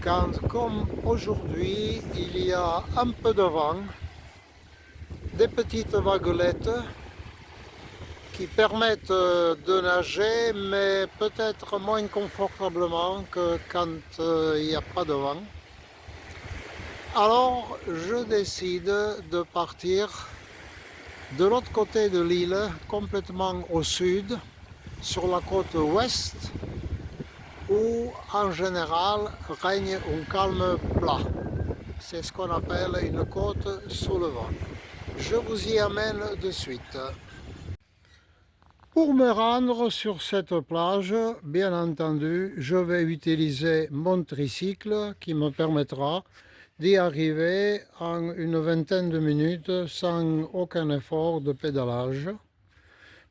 quand, comme aujourd'hui, il y a un peu de vent, des petites vaguelettes qui permettent de nager, mais peut-être moins confortablement que quand il n'y a pas de vent. Alors, je décide de partir de l'autre côté de l'île, complètement au sud, sur la côte ouest, où en général règne un calme plat. C'est ce qu'on appelle une côte sous le vent. Je vous y amène de suite. Pour me rendre sur cette plage, bien entendu, je vais utiliser mon tricycle qui me permettra d'y arriver en une vingtaine de minutes sans aucun effort de pédalage.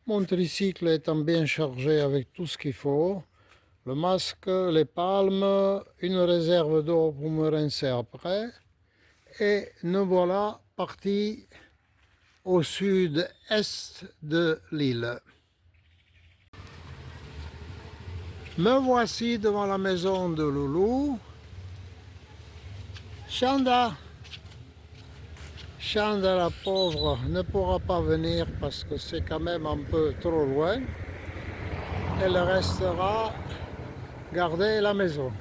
Mon tricycle étant bien chargé avec tout ce qu'il faut, le masque, les palmes, une réserve d'eau pour me rincer après, et nous voilà partis au sud-est de l'île. Me voici devant la maison de Loulou. Chanda, Chanda la pauvre ne pourra pas venir parce que c'est quand même un peu trop loin. Elle restera garder la maison.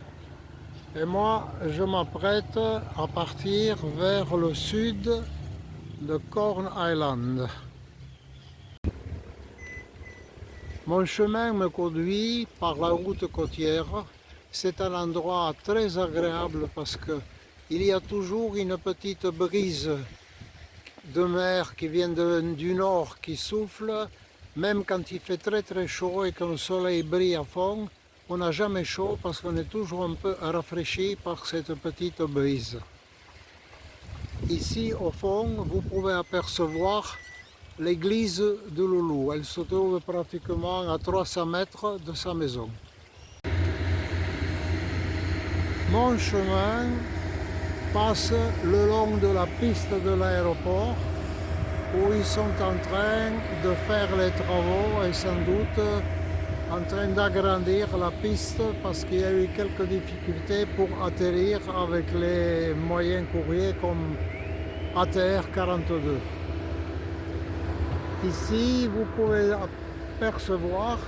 Et moi, je m'apprête à partir vers le sud de Corn Island. Mon chemin me conduit par la route côtière. C'est un endroit très agréable parce qu'il y a toujours une petite brise de mer qui vient du nord qui souffle. Même quand il fait très chaud et que le soleil brille à fond, on n'a jamais chaud parce qu'on est toujours un peu rafraîchi par cette petite brise. Ici au fond, vous pouvez apercevoir l'église de Loulou. Elle se trouve pratiquement à 300 mètres de sa maison. Mon chemin passe le long de la piste de l'aéroport où ils sont en train de faire les travaux et sans doute en train d'agrandir la piste parce qu'il y a eu quelques difficultés pour atterrir avec les moyens courriers comme ATR 42. Ici, vous pouvez apercevoir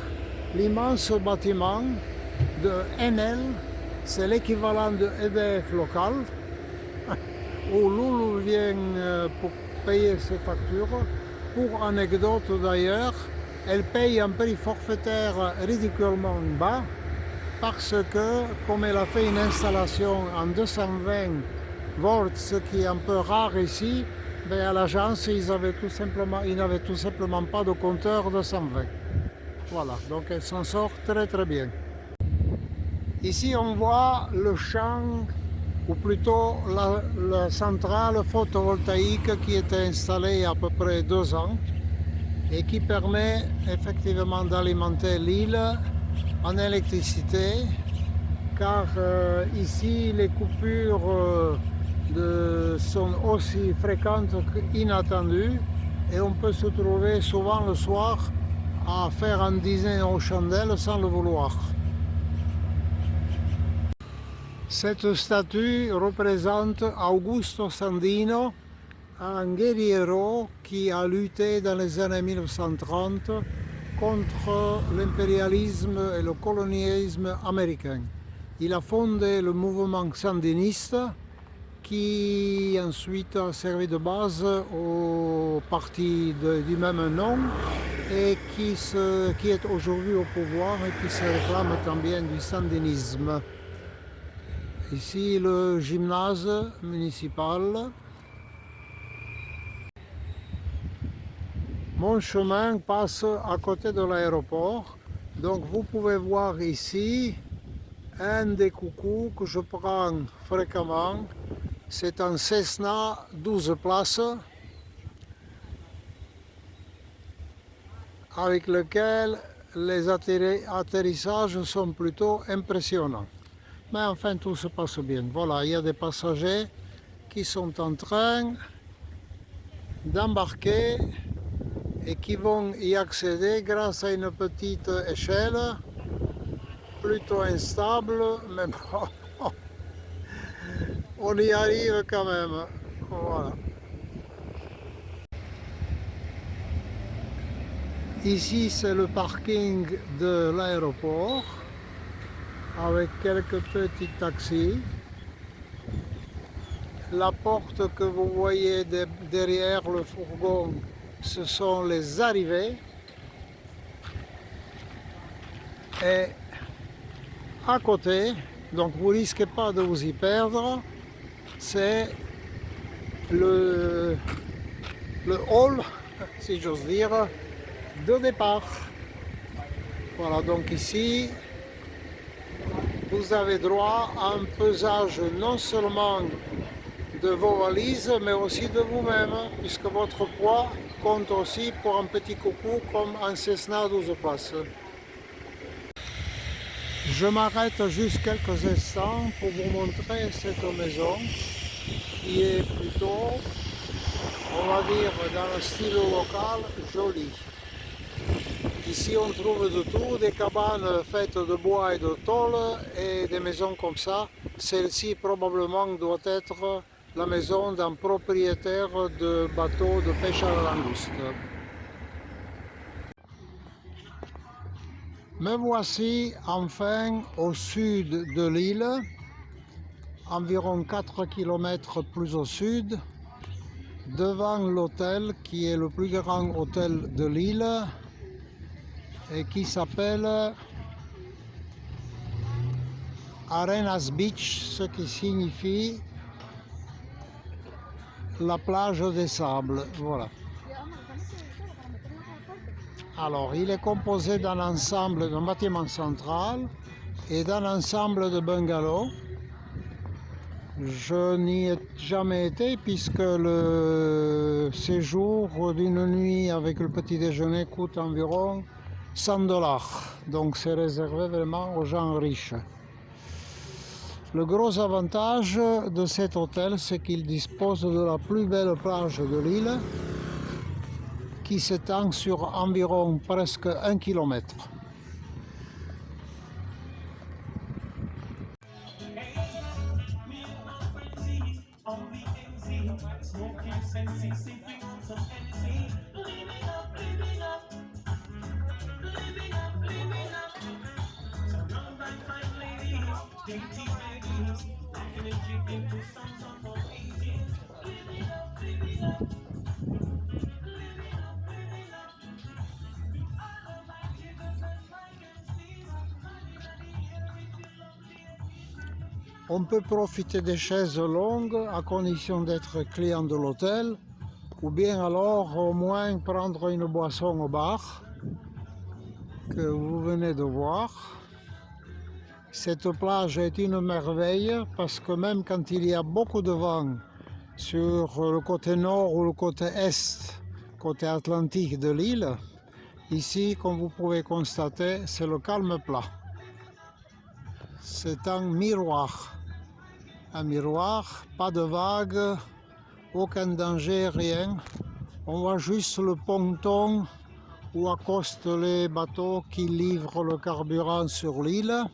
l'immense bâtiment de Enel, c'est l'équivalent de EDF local, où Loulou vient pour payer ses factures. Pour anecdote d'ailleurs, elle paye un prix forfaitaire ridiculement bas parce que, comme elle a fait une installation en 220 volts, ce qui est un peu rare ici, ben à l'agence, ils n'avaient tout simplement pas de compteur de 120. Voilà, donc elle s'en sort très bien. Ici, on voit le champ, ou plutôt la centrale photovoltaïque qui était installée il y a à peu près 2 ans et qui permet effectivement d'alimenter l'île en électricité, car ici les coupures sont aussi fréquentes qu'inattendues et on peut se trouver souvent le soir à faire un dîner aux chandelles sans le vouloir. Cette statue représente Augusto Sandino, un guerriero qui a lutté dans les années 1930 contre l'impérialisme et le colonialisme américain. Il a fondé le mouvement sandiniste qui ensuite a servi de base au parti du même nom et qui est aujourd'hui au pouvoir et qui se réclame tant bien du sandinisme. Ici le gymnase municipal. Mon chemin passe à côté de l'aéroport, donc vous pouvez voir ici un des coucous que je prends fréquemment. C'est un Cessna 12 places avec lequel les atterrissages sont plutôt impressionnants. Mais enfin, tout se passe bien. Voilà, il y a des passagers qui sont en train d'embarquer et qui vont y accéder grâce à une petite échelle plutôt instable, mais bon, on y arrive quand même. Voilà. Ici, c'est le parking de l'aéroport avec quelques petits taxis. La porte que vous voyez derrière le fourgon, ce sont les arrivées. Et à côté, donc vous ne risquez pas de vous y perdre, c'est le hall, si j'ose dire, de départ. Voilà, donc ici, vous avez droit à un pesage non seulement de vos valises, mais aussi de vous-même, puisque votre poids compte aussi pour un petit coucou comme un Cessna 12 places. Je m'arrête juste quelques instants pour vous montrer cette maison qui est plutôt, on va dire, dans le style local, jolie. Ici on trouve de tout, des cabanes faites de bois et de tôle et des maisons comme ça. Celle-ci probablement doit être la maison d'un propriétaire de bateau de pêche à la langouste. Me voici enfin au sud de l'île, environ 4 km plus au sud, devant l'hôtel qui est le plus grand hôtel de l'île et qui s'appelle Arenas Beach, ce qui signifie la plage des sables. Voilà. Alors, il est composé d'un ensemble d'un bâtiment central et d'un ensemble de bungalows. Je n'y ai jamais été puisque le séjour d'une nuit avec le petit déjeuner coûte environ 100 $. Donc c'est réservé vraiment aux gens riches. Le gros avantage de cet hôtel, c'est qu'il dispose de la plus belle plage de l'île qui s'étend sur environ presque 1 km. On peut profiter des chaises longues à condition d'être client de l'hôtel ou bien alors au moins prendre une boisson au bar que vous venez de voir. Cette plage est une merveille parce que même quand il y a beaucoup de vent sur le côté nord ou le côté est, côté atlantique de l'île, ici, comme vous pouvez constater, c'est le calme plat. C'est un miroir. Un miroir, pas de vagues, aucun danger, rien. On voit juste le ponton où accostent les bateaux qui livrent le carburant sur l'île.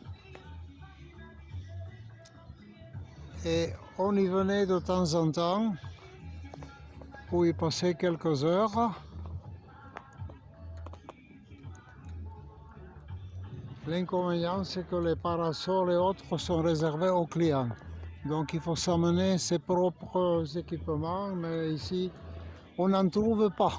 Et on y venait de temps en temps pour y passer quelques heures. L'inconvénient, c'est que les parasols et autres sont réservés aux clients. Donc il faut s'amener ses propres équipements, mais ici, on n'en trouve pas.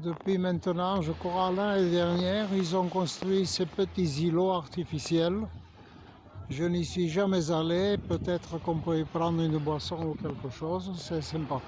Depuis maintenant, je crois l'année dernière, ils ont construit ces petits îlots artificiels. Je n'y suis jamais allé, peut-être qu'on peut y prendre une boisson ou quelque chose, c'est sympa.